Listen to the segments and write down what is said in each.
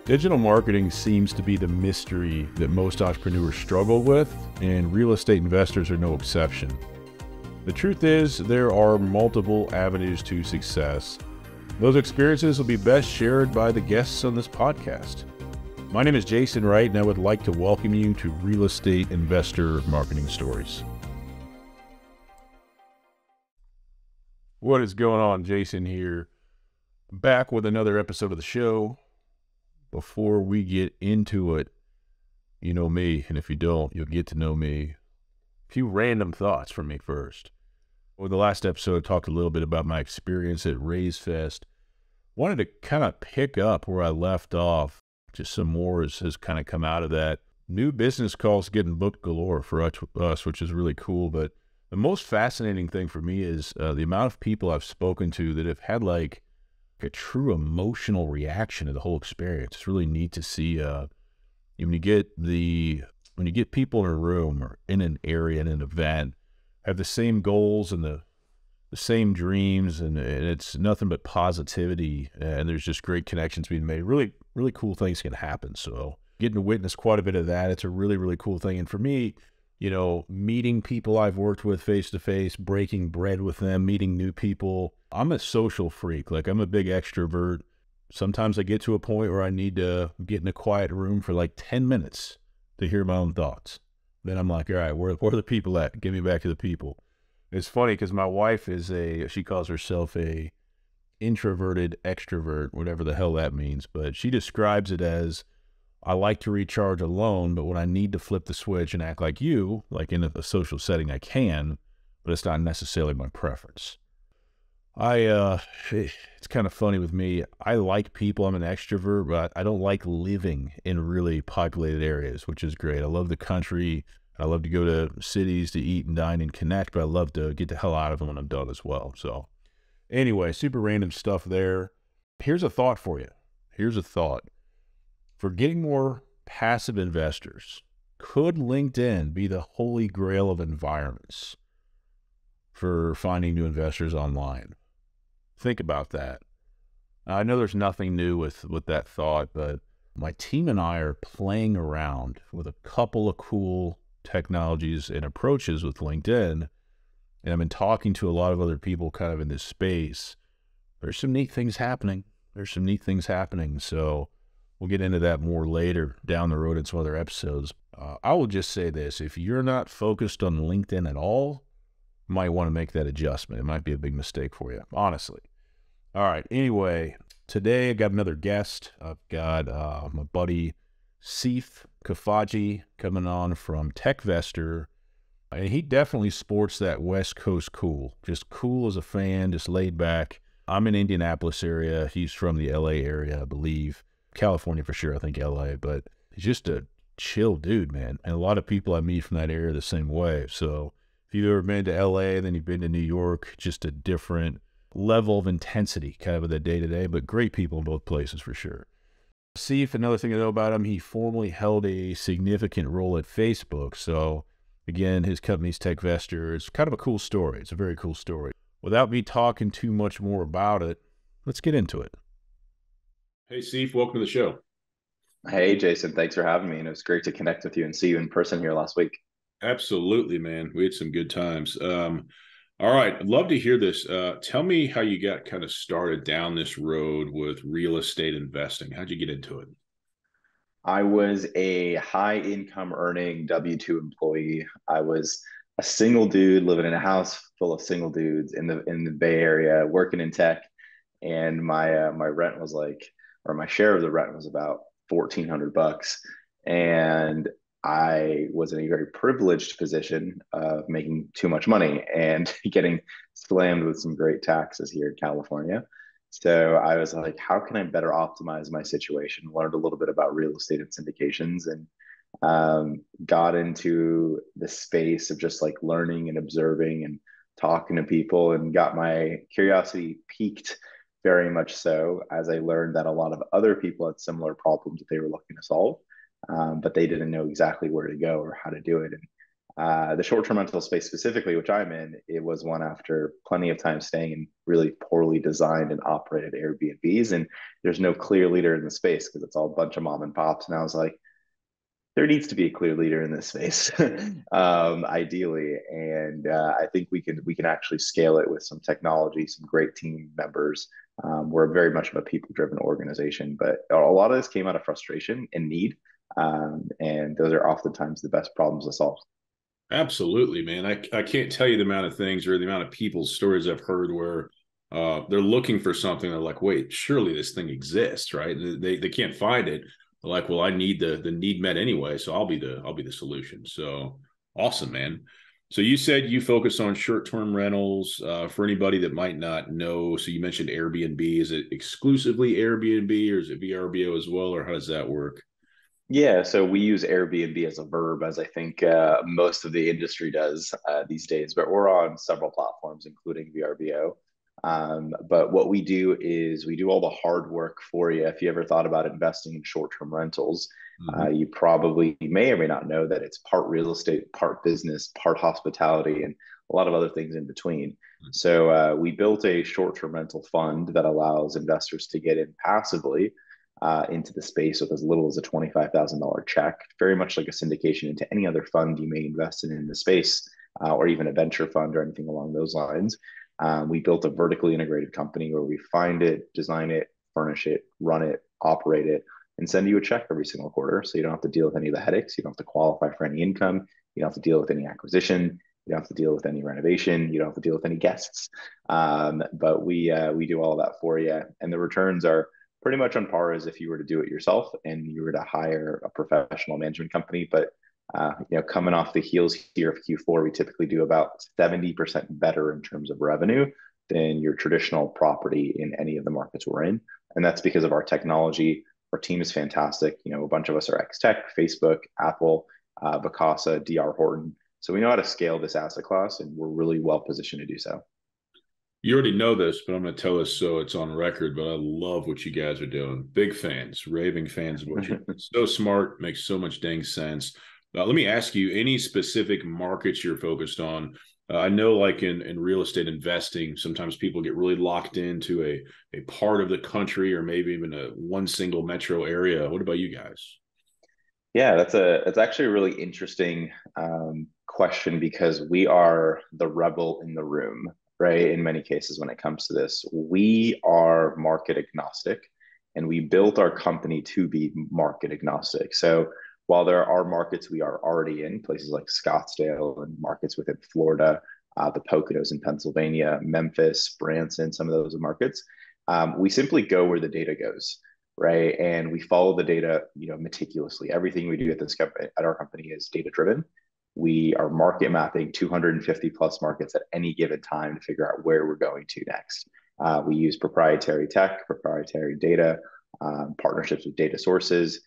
Digital marketing seems to be the mystery that most entrepreneurs struggle with, and real estate investors are no exception. The truth is, there are multiple avenues to success. Those experiences will be best shared by the guests on this podcast. My name is Jason Wright, and I would like to welcome you to Real Estate Investor Marketing Stories. What is going on? Jason here, back with another episode of the show. Before we get into it, you know me, and if you don't, you'll get to know me. A few random thoughts from me first. Well, the last episode, I talked a little bit about my experience at Raise Fest. Wanted to kind of pick up where I left off. Just some more has kind of come out of that. New business calls getting booked galore for us, which is really cool. But the most fascinating thing for me is the amount of people I've spoken to that have had like a true emotional reaction to the whole experience. It's really neat to see when you get people in a room or in an area, in an event, have the same goals and the same dreams, and it's nothing but positivity, and there's just great connections being made. Really, really cool things can happen. So getting to witness quite a bit of that, it's a really, really cool thing. And for me, you know, meeting people I've worked with face to face, breaking bread with them, meeting new people. I'm a social freak. Like, I'm a big extrovert. Sometimes I get to a point where I need to get in a quiet room for like 10 minutes to hear my own thoughts. Then I'm like, all right, where are the people at? Get me back to the people. It's funny because my wife she calls herself a introverted extrovert, whatever the hell that means. But she describes it as, I like to recharge alone, but when I need to flip the switch and act like you, like in a social setting, I can, but it's not necessarily my preference. It's kind of funny with me. I like people. I'm an extrovert, but I don't like living in really populated areas, which is great. I love the country. I love to go to cities to eat and dine and connect, but I love to get the hell out of them when I'm done as well. So anyway, super random stuff there. Here's a thought for you. Here's a thought. For getting more passive investors, could LinkedIn be the holy grail of environments for finding new investors online? Think about that. I know there's nothing new with that thought, but my team and I are playing around with a couple of cool technologies and approaches with LinkedIn, and I've been talking to a lot of other people kind of in this space. There's some neat things happening. So we'll get into that more later down the road in some other episodes. I will just say this. If you're not focused on LinkedIn at all, you might want to make that adjustment. It might be a big mistake for you, honestly. All right. Anyway, today I got another guest. I've got my buddy Sief Khafagi coming on from Techvestor. And he definitely sports that West Coast cool. Just cool as a fan, just laid back. I'm in Indianapolis area. He's from the LA area, I believe. California for sure, I think LA, but he's just a chill dude, man. And a lot of people I meet from that area are the same way. So if you've ever been to LA, then you've been to New York, just a different level of intensity kind of the day-to-day, but great people in both places for sure. Sief, another thing I know about him, he formerly held a significant role at Facebook. So again, his company's Techvestor. It's kind of a cool story. It's a very cool story. Without me talking too much more about it, let's get into it. Hey, Sief, welcome to the show. Hey, Jason, thanks for having me. And it was great to connect with you and see you in person here last week. Absolutely, man. We had some good times. All right. I'd love to hear this. Tell me how you got kind of started down this road with real estate investing. How'd you get into it? I was a high income earning W-2 employee. I was a single dude living in a house full of single dudes in the Bay Area, working in tech. And my rent was my share of the rent was about $1,400. And I was in a very privileged position of making too much money and getting slammed with some great taxes here in California. So I was like, how can I better optimize my situation? Learned a little bit about real estate and syndications, and got into the space of just like learning and observing and talking to people, and got my curiosity piqued very much so as I learned that a lot of other people had similar problems that they were looking to solve, but they didn't know exactly where to go or how to do it. And The short-term rental space specifically, which I'm in, it was one after plenty of time staying in really poorly designed and operated Airbnbs, and there's no clear leader in the space because it's all a bunch of mom and pops. And I was like, there needs to be a clear leader in this space, ideally, and I think we can actually scale it with some technology, some great team members. We're very much of a people-driven organization, but a lot of this came out of frustration and need, and those are oftentimes the best problems to solve. Absolutely, man. I can't tell you the amount of things or the amount of people's stories I've heard where they're looking for something. They're like, wait, surely this thing exists, right? They can't find it. They're like, well, I need the need met anyway, so I'll be the solution. So awesome, man. So you said you focus on short-term rentals. For anybody that might not know, so you mentioned Airbnb. Is it exclusively Airbnb or is it VRBO as well, or how does that work? Yeah, so we use Airbnb as a verb, as I think most of the industry does these days, but we're on several platforms, including VRBO. But what we do is we do all the hard work for you. If you ever thought about investing in short-term rentals, Mhm. you probably may or may not know that it's part real estate, part business, part hospitality, and a lot of other things in between. So we built a short-term rental fund that allows investors to get in passively into the space with as little as a $25,000 check, very much like a syndication into any other fund you may invest in the space, or even a venture fund or anything along those lines. We built a vertically integrated company where we find it, design it, furnish it, run it, operate it, and send you a check every single quarter. So you don't have to deal with any of the headaches. You don't have to qualify for any income. You don't have to deal with any acquisition. You don't have to deal with any renovation. You don't have to deal with any guests. But we do all of that for you, and the returns are pretty much on par as if you were to do it yourself and you were to hire a professional management company. But coming off the heels here of Q4, we typically do about 70% better in terms of revenue than your traditional property in any of the markets we're in. And that's because of our technology. Our team is fantastic. A bunch of us are ex-tech, Facebook, Apple, Vacasa, DR Horton. So we know how to scale this asset class, and we're really well positioned to do so. You already know this, but I'm going to tell us so it's on record. But I love what you guys are doing. Big fans, raving fans of what you're doing. So smart, makes so much dang sense. Let me ask you, any specific markets you're focused on? I know, like in real estate investing, sometimes people get really locked into a part of the country or maybe even a one single metro area. What about you guys? Yeah, that's actually a really interesting question because we are the rebel in the room, right? In many cases, when it comes to this, we are market agnostic, and we built our company to be market agnostic. So while there are markets we are already in, places like Scottsdale and markets within Florida, the Poconos in Pennsylvania, Memphis, Branson, some of those markets, we simply go where the data goes, right? And we follow the data, meticulously. Everything we do at this company, at our company, is data driven. We are market mapping 250 plus markets at any given time to figure out where we're going to next. We use proprietary tech, proprietary data, partnerships with data sources,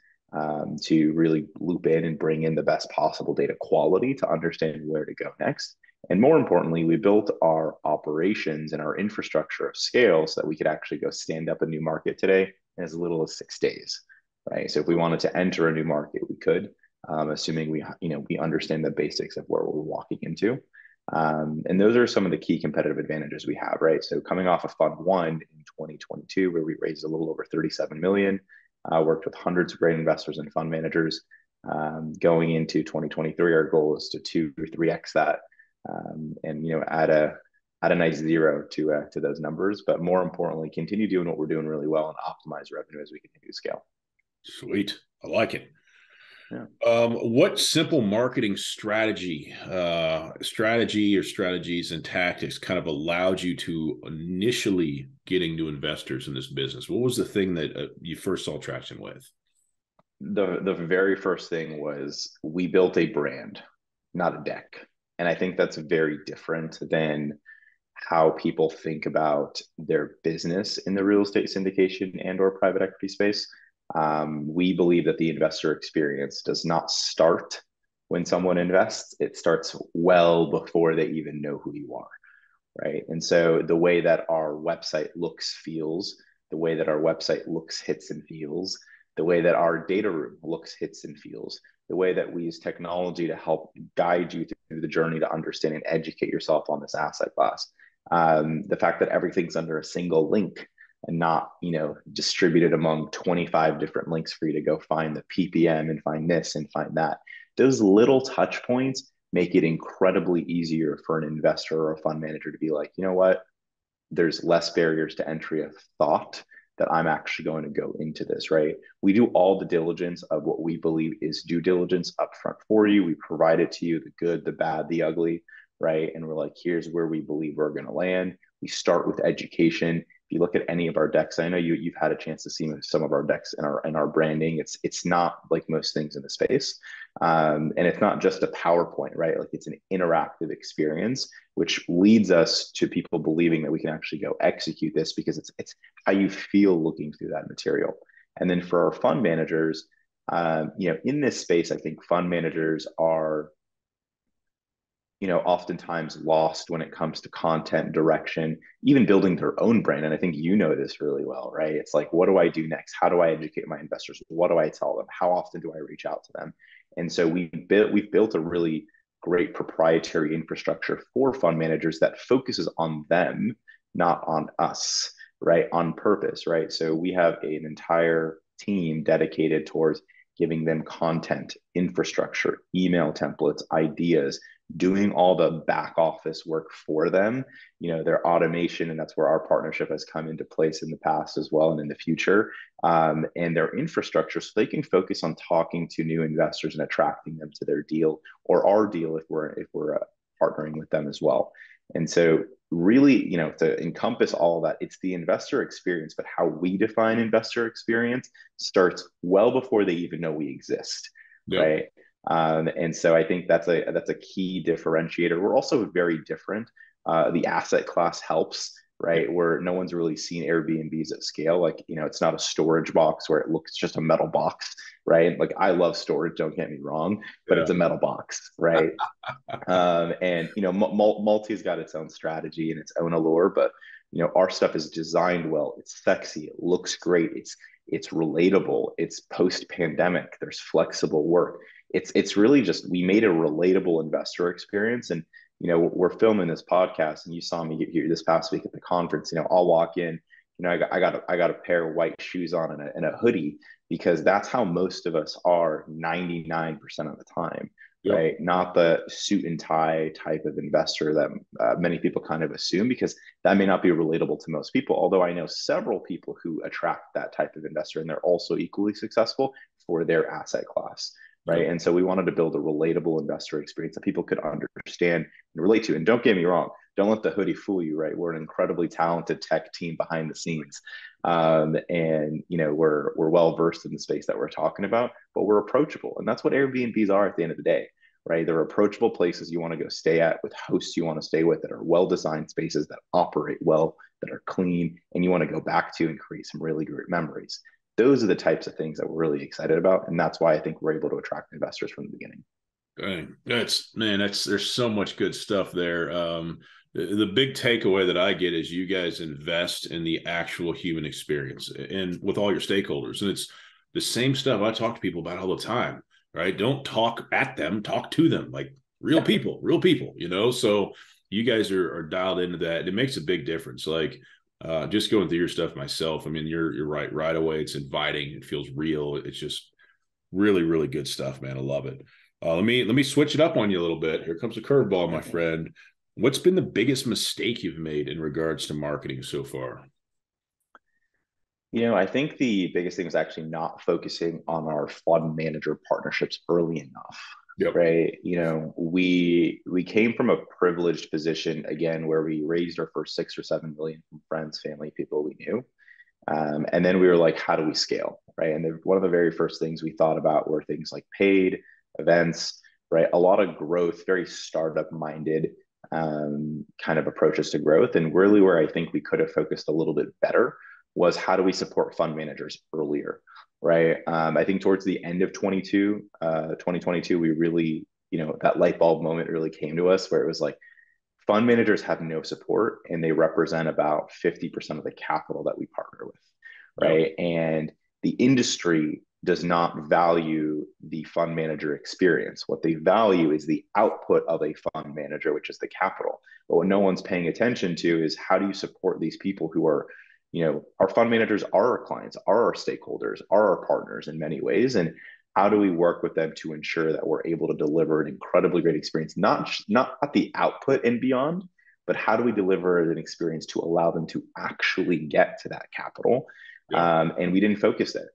to really loop in and bring in the best possible data quality to understand where to go next. And more importantly, we built our operations and our infrastructure of scale so that we could actually go stand up a new market today in as little as 6 days, right? So if we wanted to enter a new market, we could, assuming we understand the basics of where we're walking into. And those are some of the key competitive advantages we have, right? So coming off of Fund One in 2022, where we raised a little over 37 million, worked with hundreds of great investors and fund managers. Going into 2023, our goal is to 2 or 3x that, and add a nice zero to those numbers. But more importantly, continue doing what we're doing really well and optimize revenue as we continue to scale. Sweet. I like it. Yeah. What simple marketing strategy or strategies and tactics kind of allowed you to initially getting new investors in this business? What was the thing that you first saw traction with? The very first thing was we built a brand, not a deck. And I think that's very different than how people think about their business in the real estate syndication and or private equity space. We believe that the investor experience does not start when someone invests. It starts well before they even know who you are, right? And so the way that our website looks, feels, the way that our website looks, hits, and feels, the way that our data room looks, hits, and feels, the way that we use technology to help guide you through the journey to understand and educate yourself on this asset class. The fact that everything's under a single link and not, distributed among 25 different links for you to go find the PPM and find this and find that. Those little touch points make it incredibly easier for an investor or a fund manager to be like, you know what, there's less barriers to entry of thought that I'm actually going to go into this, right? We do all the diligence of what we believe is due diligence upfront for you. We provide it to you, the good, the bad, the ugly, right? And we're like, here's where we believe we're going to land. We start with education. If you look at any of our decks, I know you've had a chance to see some of our decks and our branding. It's not like most things in the space, and it's not just a PowerPoint, right? Like it's an interactive experience, which leads us to people believing that we can actually go execute this because it's how you feel looking through that material. And then for our fund managers, in this space, I think fund managers are oftentimes lost when it comes to content direction, even building their own brand. And I think you know this really well, right? It's like, what do I do next? How do I educate my investors? What do I tell them? How often do I reach out to them? And so we've built a really great proprietary infrastructure for fund managers that focuses on them, not on us, right? On purpose, right? So we have an entire team dedicated towards giving them content, infrastructure, email templates, ideas, doing all the back office work for them, their automation, and that's where our partnership has come into place in the past as well and in the future, and their infrastructure, so they can focus on talking to new investors and attracting them to their deal or our deal if we're partnering with them as well. And so really, to encompass all of that, it's the investor experience, but how we define investor experience starts well before they even know we exist, yep. Right? And so I think that's a key differentiator. We're also very different. The asset class helps, right? Where no one's really seen Airbnbs at scale. Like, it's not a storage box where it looks just a metal box, right? Like I love storage, don't get me wrong, but it's a metal box, right? And multi's got its own strategy and its own allure, but our stuff is designed well. It's sexy. It looks great. It's relatable. It's post-pandemic. There's flexible work. It's really just, we made a relatable investor experience. And we're filming this podcast, and you saw me get here this past week at the conference. I'll walk in. I got a pair of white shoes on and a hoodie, because that's how most of us are 99% of the time. Yep. Right? Not the suit and tie type of investor that many people kind of assume, because that may not be relatable to most people. Although I know several people who attract that type of investor, and they're also equally successful for their asset class. Right. Yep. And so we wanted to build a relatable investor experience that people could understand and relate to. And don't get me wrong, don't let the hoodie fool you, right? We're an incredibly talented tech team behind the scenes. And we're well versed in the space that we're talking about, but we're approachable. And that's what Airbnbs are at the end of the day, right? They're approachable places you want to go stay at, with hosts you want to stay with, that are well-designed spaces that operate well, that are clean, and you want to go back to and create some really great memories. Those are the types of things that we're really excited about. And that's why I think we're able to attract investors from the beginning. Dang. There's so much good stuff there. The big takeaway that I get is you guys invest in the actual human experience and with all your stakeholders. And it's the same stuff I talk to people about all the time, right? Don't talk at them, talk to them, like real people, so you guys are dialed into that. It makes a big difference. Like, just going through your stuff myself, I mean, you're right away. It's inviting. It feels real. It's just really, really good stuff, man. I love it. Let me switch it up on you a little bit. Here comes a curveball, my friend. What's been the biggest mistake you've made in regards to marketing so far? I think the biggest thing is actually not focusing on our fund manager partnerships early enough. Yep. Right. We came from a privileged position, again, where we raised our first 6 or 7 million from friends, family, people we knew. And then we were like, how do we scale? Right. And one of the very first things we thought about were things like paid events, right? A lot of growth, very startup minded kind of approaches to growth. And really where I think we could have focused a little bit better was, how do we support fund managers earlier? Right. I think towards the end of 2022, we really, that light bulb moment really came to us, where it was like, fund managers have no support, and they represent about 50% of the capital that we partner with. Right. Yep. And the industry does not value the fund manager experience. What they value is the output of a fund manager, which is the capital. But what no one's paying attention to is how do you support these people who are, our fund managers are our clients, are our stakeholders, are our partners in many ways. And how do we work with them to ensure that we're able to deliver an incredibly great experience, not at the output and beyond, but how do we deliver an experience to allow them to actually get to that capital? Yeah. And we didn't focus there,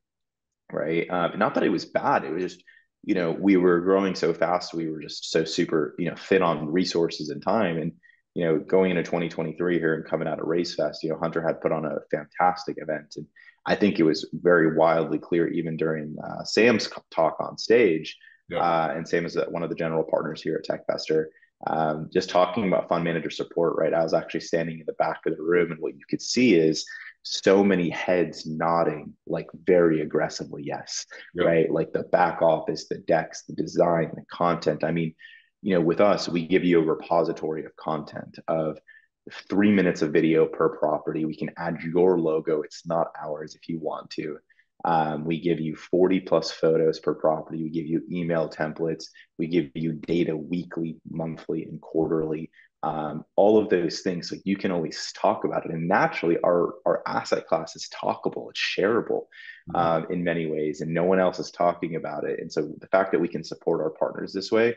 right? Not that it was bad. It was just, we were growing so fast. We were just so super, thin on resources and time. And, going into 2023 here and coming out of Race Fest, Hunter had put on a fantastic event. And I think it was very wildly clear, even during Sam's talk on stage. Yeah. And Sam is one of the general partners here at Techvestor. Just talking about fund manager support, right? I was actually standing in the back of the room, and what you could see is so many heads nodding, like very aggressively, yes, Yeah. right? Like the back office, the decks, the design, the content. I mean, with us, we give you a repository of content of 3 minutes of video per property. We can add your logo. It's not ours if you want to. We give you 40 plus photos per property. We give you email templates. We give you data weekly, monthly, and quarterly. All of those things, so you can always talk about it. And naturally, our asset class is talkable. It's shareable in many ways, and no one else is talking about it. And so the fact that we can support our partners this way,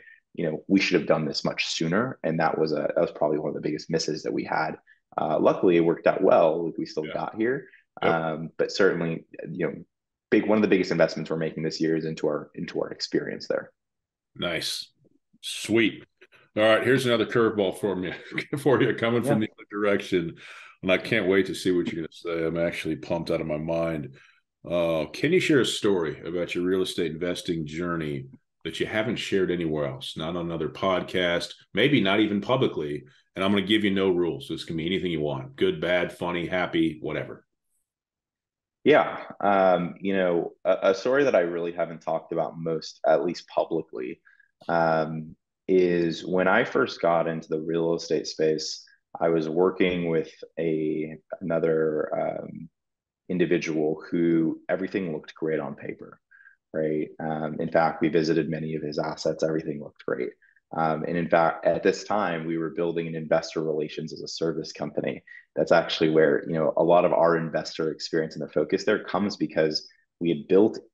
we should have done this much sooner. And that was probably one of the biggest misses that we had. Luckily, it worked out well. We still got here, but certainly, one of the biggest investments we're making this year is into our experience there. Nice, sweet. All right, here's another curveball for you coming from the other direction, and I can't wait to see what you're going to say. I'm actually pumped out of my mind. Can you share a story about your real estate investing journey that you haven't shared anywhere else, not on another podcast, maybe not even publicly? And I'm going to give you no rules. This can be anything you want: good, bad, funny, happy, whatever. Yeah. A story that I really haven't talked about most, at least publicly, is when I first got into the real estate space. I was working with another individual who everything looked great on paper, right? In fact, we visited many of his assets. Everything looked great. And in fact, at this time, we were building an investor relations as a service company. That's actually where, a lot of our investor experience and the focus there comes because we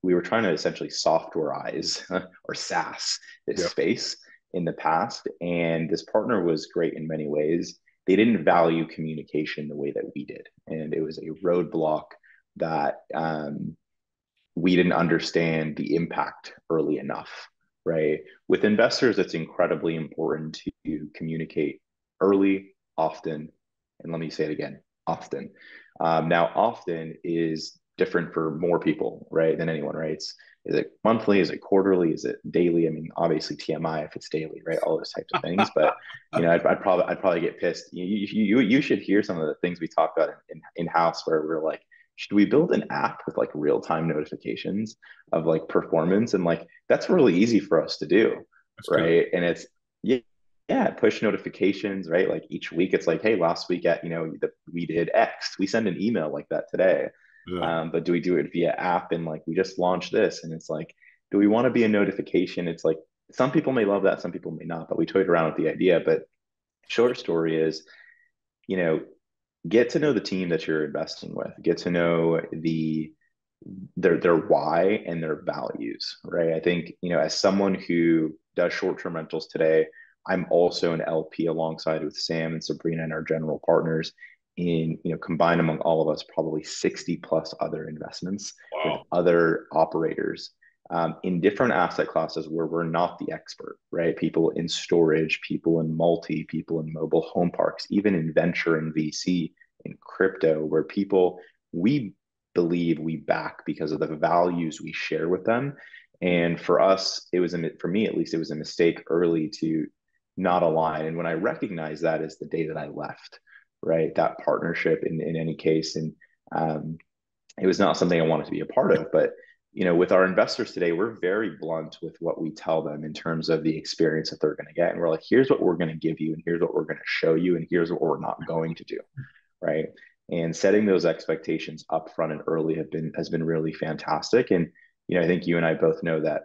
were trying to essentially softwareize or SaaS this space in the past. And this partner was great in many ways. They didn't value communication the way that we did. And it was a roadblock that we didn't understand the impact early enough. Right? With investors, it's incredibly important to communicate early, often, and let me say it again, often. Now, often is different for more people, right, than anyone, right? Is it monthly? Is it quarterly? Is it daily? I mean, obviously TMI if it's daily, right? All those types of things. But I'd probably get pissed. You should hear some of the things we talk about in house where we're like, should we build an app with like real-time notifications of like performance? And like, that's really easy for us to do. That's right. Good. And it's, push notifications, right? Like each week it's like, hey, last week we did X. We send an email like that today. But do we do it via app? And like, we just launched this, and it's like, do we want to be a notification? It's like, some people may love that, some people may not, but we toyed around with the idea. But short story is, get to know the team that you're investing with, get to know their why and their values, right? I think, as someone who does short-term rentals today, I'm also an LP alongside with Sam and Sabrina and our general partners in, combined among all of us, probably 60 plus other investments with other operators in different asset classes where we're not the expert, right? People in storage, people in multi, people in mobile home parks, even in venture and VC, in crypto, where we believe we back because of the values we share with them. And for us, for me at least, it was a mistake early to not align. And when I recognized that is the day that I left, right? That partnership in any case. And it was not something I wanted to be a part of. But with our investors today, we're very blunt with what we tell them in terms of the experience that they're going to get. And we're like, here's what we're going to give you, and here's what we're going to show you, and here's what we're not going to do, right? And setting those expectations up front and early has been really fantastic. And I think you and I both know that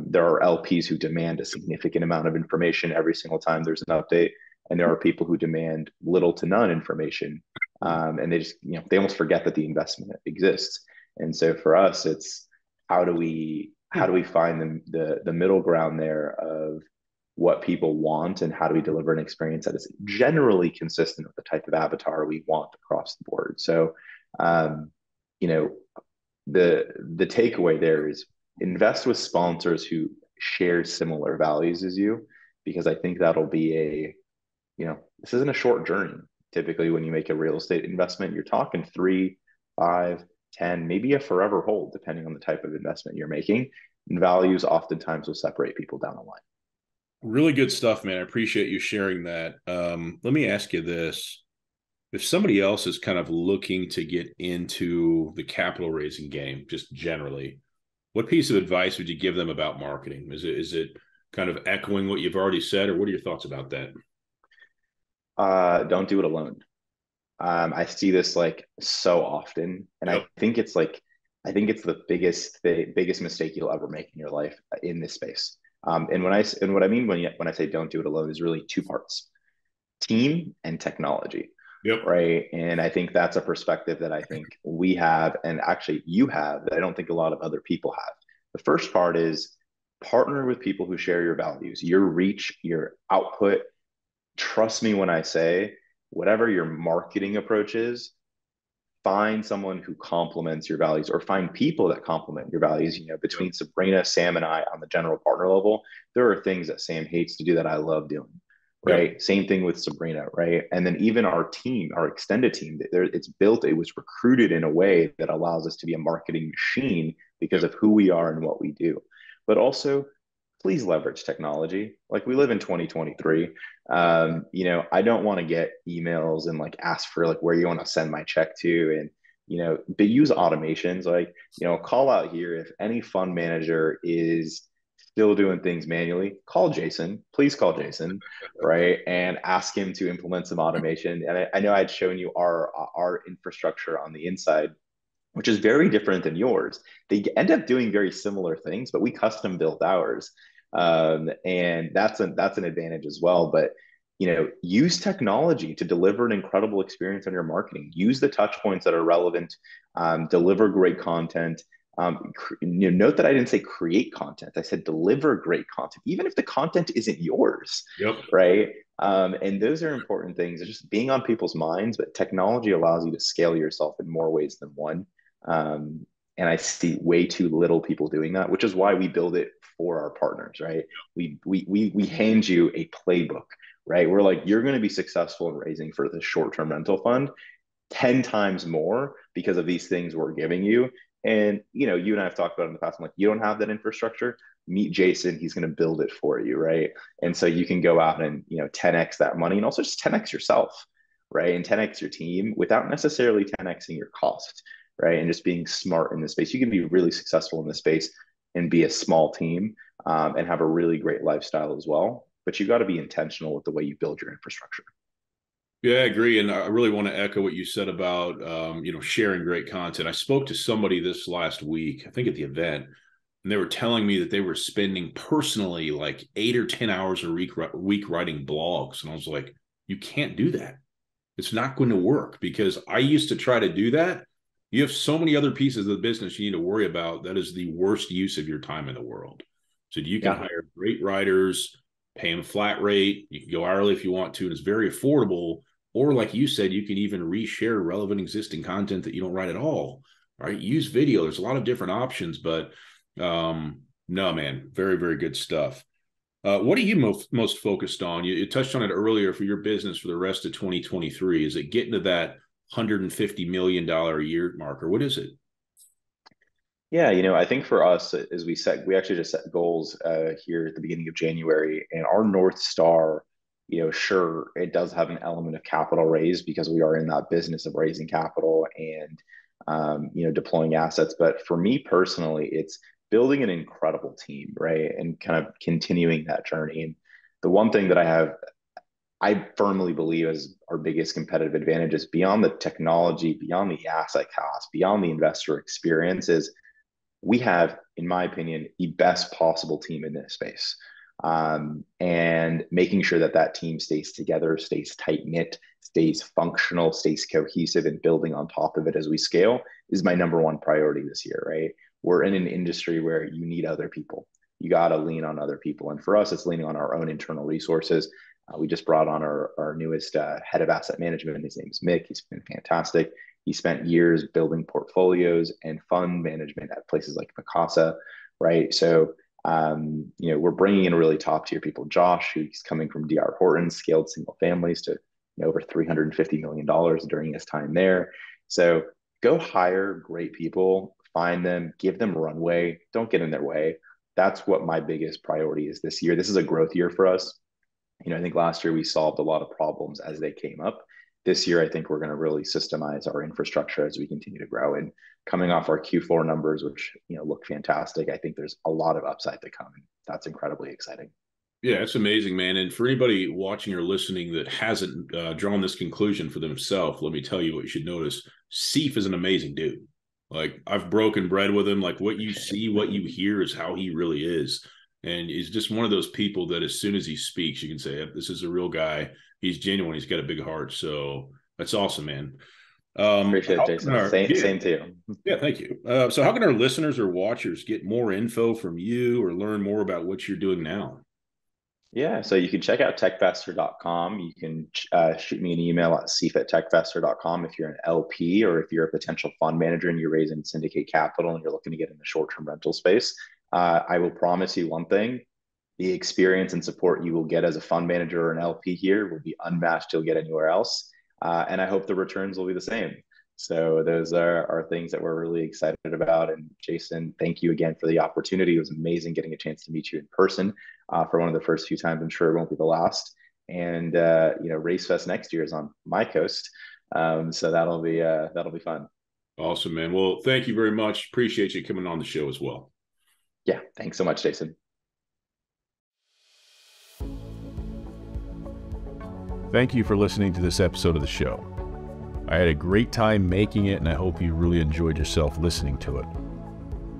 there are LPs who demand a significant amount of information every single time there's an update, and there are people who demand little to none information, and they just they almost forget that the investment exists. And so for us, it's how do we find the middle ground there of what people want, and how do we deliver an experience that is generally consistent with the type of avatar we want across the board. So um, you know the takeaway there is invest with sponsors who share similar values as you, because I think that'll be this isn't a short journey. Typically, when you make a real estate investment, you're talking 3, 5, 10, maybe a forever hold, depending on the type of investment you're making. And values oftentimes will separate people down the line. Really good stuff, man. I appreciate you sharing that. Let me ask you this. If somebody else is kind of looking to get into the capital raising game, just generally, what piece of advice would you give them about marketing? Is it kind of echoing what you've already said, or what are your thoughts about that? Don't do it alone. I see this like so often, and Yep. I think it's the biggest mistake you'll ever make in your life in this space. And what I mean when I say don't do it alone is really two parts: team and technology, Yep. right? And I think that's a perspective that I think we have, and actually you have, that I don't think a lot of other people have. The first part is partner with people who share your values, your reach, your output. Trust me when I say, whatever your marketing approach is, find someone who complements your values, or find people that complement your values. Yep. Between Sabrina, Sam, and I on the general partner level, there are things that Sam hates to do that I love doing. Yep. Right. Same thing with Sabrina. Right. And then even our team, our extended team, it was recruited in a way that allows us to be a marketing machine because Yep. of who we are and what we do. But also, please leverage technology. Like, we live in 2023. I don't want to get emails and like ask for like where you want to send my check to, and but use automations. Like, call out here if any fund manager is still doing things manually. Call Jason, please call Jason, right, and ask him to implement some automation. And I know I'd shown you our infrastructure on the inside, which is very different than yours. They end up doing very similar things, but we custom built ours, and that's an advantage as well. But use technology to deliver an incredible experience on your marketing. Use the touch points that are relevant. Deliver great content. Note that I didn't say create content. I said deliver great content, even if the content isn't yours, Yep. right? And those are important things. It's just being on people's minds, but technology allows you to scale yourself in more ways than one. Um, and I see way too little people doing that, which is why we build it for our partners, right? We hand you a playbook, right? We're like, you're going to be successful in raising for the short-term rental fund 10 times more because of these things we're giving you. And you and I have talked about it in the past. I'm like, you don't have that infrastructure. Meet Jason. He's going to build it for you, right? And so you can go out and 10x that money, and also just 10x yourself, right? And 10x your team without necessarily 10xing your cost, right? And just being smart in this space. You can be really successful in this space and be a small team, and have a really great lifestyle as well. But you got to be intentional with the way you build your infrastructure. Yeah, I agree. And I really want to echo what you said about, sharing great content. I spoke to somebody this last week, I think at the event, and they were telling me that they were spending personally like 8 or 10 hours a week writing blogs. And I was like, you can't do that. It's not going to work, because I used to try to do that. You have so many other pieces of the business you need to worry about. That is the worst use of your time in the world. So you can Yeah. hire great writers, pay them a flat rate. You can go hourly if you want to, and it's very affordable. Or like you said, you can even reshare relevant existing content that you don't write at all. Right? Use video. There's a lot of different options, but no, man, very, very good stuff. What are you most focused on? You touched on it earlier for your business for the rest of 2023. Is it getting to that $150 million a year marker? What is it? Yeah, I think for us, as we actually just set goals here at the beginning of January, and our North Star, sure, it does have an element of capital raise because we are in that business of raising capital and, deploying assets. But for me personally, it's building an incredible team, right? And kind of continuing that journey. And the one thing that I firmly believe is our biggest competitive advantage is beyond the technology, beyond the asset class, beyond the investor experience, is we have, in my opinion, the best possible team in this space. And making sure that that team stays together, stays tight knit, stays functional, stays cohesive, and building on top of it as we scale is my number one priority this year, right? We're in an industry where you need other people. You got to lean on other people. And for us, it's leaning on our own internal resources. We just brought on our newest head of asset management. His name is Mick. He's been fantastic. He spent years building portfolios and fund management at places like Mikasa, right? So, we're bringing in really top tier people. Josh, who's coming from DR Horton, scaled single families to over $350 million during his time there. So go hire great people, find them, give them runway, don't get in their way. That's what my biggest priority is this year. This is a growth year for us. I think last year we solved a lot of problems as they came up. This year, I think we're going to really systemize our infrastructure as we continue to grow. And coming off our Q4 numbers, which look fantastic, I think there's a lot of upside to come. And that's incredibly exciting. Yeah, it's amazing, man. And for anybody watching or listening that hasn't drawn this conclusion for themselves, let me tell you what you should notice. Sief is an amazing dude. Like, I've broken bread with him. Like, what you see, what you hear is how he really is. And he's just one of those people that as soon as he speaks, you can say, this is a real guy. He's genuine. He's got a big heart. So that's awesome, man. Appreciate it, Jason. Same to you. Yeah, thank you. So how can our listeners or watchers get more info from you or learn more about what you're doing now? Yeah, so you can check out techvestor.com. You can shoot me an email at sief@techvestor.com if you're an LP or if you're a potential fund manager and you're raising syndicate capital and you're looking to get in the short-term rental space. I will promise you one thing. The experience and support you will get as a fund manager or an LP here will be unmatched you'll get anywhere else. And I hope the returns will be the same. So those are things that we're really excited about. And Jason, thank you again for the opportunity. It was amazing getting a chance to meet you in person for one of the first few times. I'm sure it won't be the last. And Race Fest next year is on my coast, so that'll be fun. Awesome, man. Well, thank you very much. Appreciate you coming on the show as well. Yeah, thanks so much, Jason. Thank you for listening to this episode of the show. I had a great time making it, and I hope you really enjoyed yourself listening to it.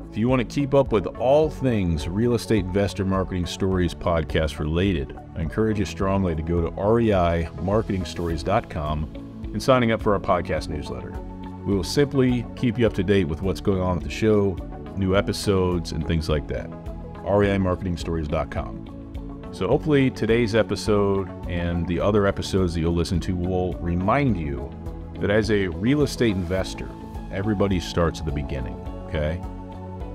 If you want to keep up with all things Real Estate Investor Marketing Stories podcast related, I encourage you strongly to go to reimarketingstories.com and signing up for our podcast newsletter. We will simply keep you up to date with what's going on at the show, new episodes, and things like that. reimarketingstories.com. So hopefully today's episode and the other episodes that you'll listen to will remind you that as a real estate investor, everybody starts at the beginning, okay?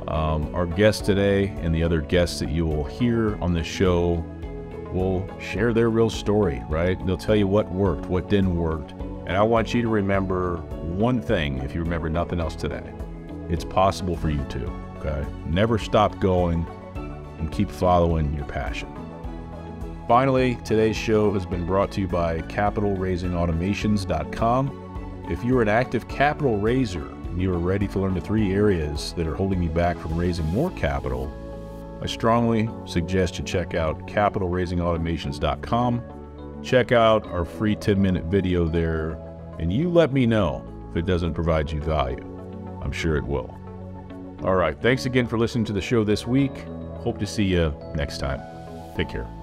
Our guest today and the other guests that you will hear on this show will share their real story, right? They'll tell you what worked, what didn't work. And I want you to remember one thing, if you remember nothing else today. It's possible for you too, okay? Never stop going and keep following your passion. Finally, today's show has been brought to you by capitalraisingautomations.com. If you're an active capital raiser and you are ready to learn the 3 areas that are holding you back from raising more capital, I strongly suggest you check out capitalraisingautomations.com. Check out our free 10-minute video there, and you let me know if it doesn't provide you value. I'm sure it will. All right, thanks again for listening to the show this week. Hope to see you next time. Take care.